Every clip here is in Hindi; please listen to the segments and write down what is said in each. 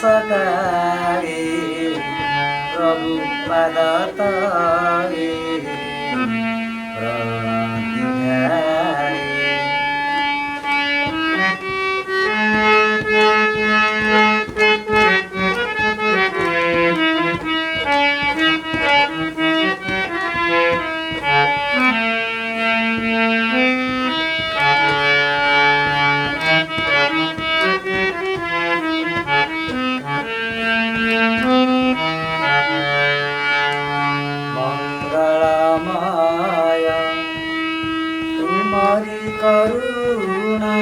सकाळे प्रभु पाद तळे प्रणति ध्याए। मंगलमय तुमरी करुणा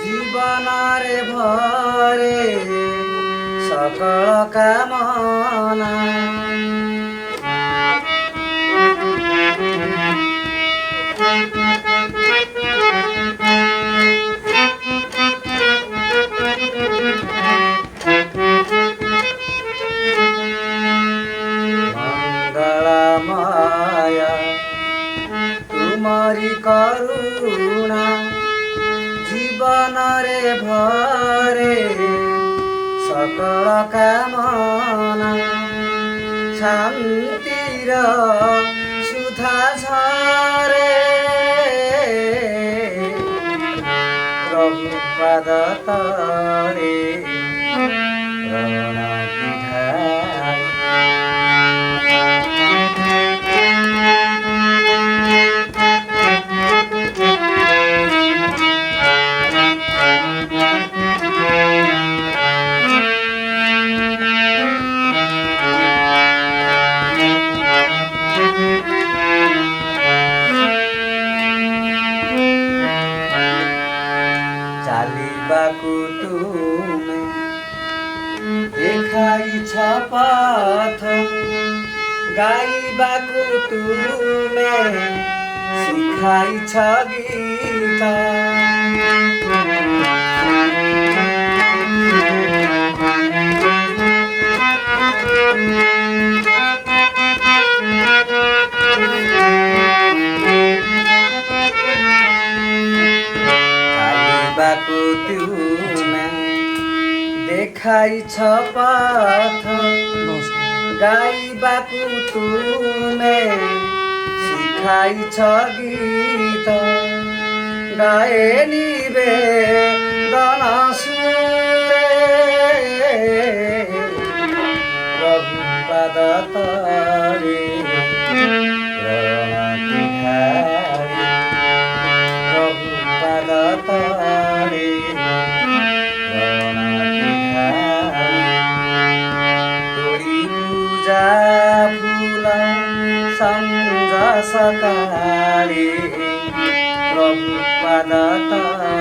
जीवन रे भरे सकल कामना। मंगलमय तुमरी करुणा जीवन रे भरे सकल कामना। शान्तिर सुधा झरे प्रभु पाद तळे प्रणति ध्याए। चालिबाकु तुमे देखाइछ पथ गाइबाकु तुमे सिखाइछ गीत। चालिबाकु तुमे देखाइछ पथ गाइबाकु तुमे सिखाइछ गीत। गाए निवेदन सुरे प्रभु पाद तळे प्रणति ध्याए। प्रभु पाद तळे प्रणति ध्याए। तोरी पूजा फूल सन्ज सकाळे प्रभु पाद तळे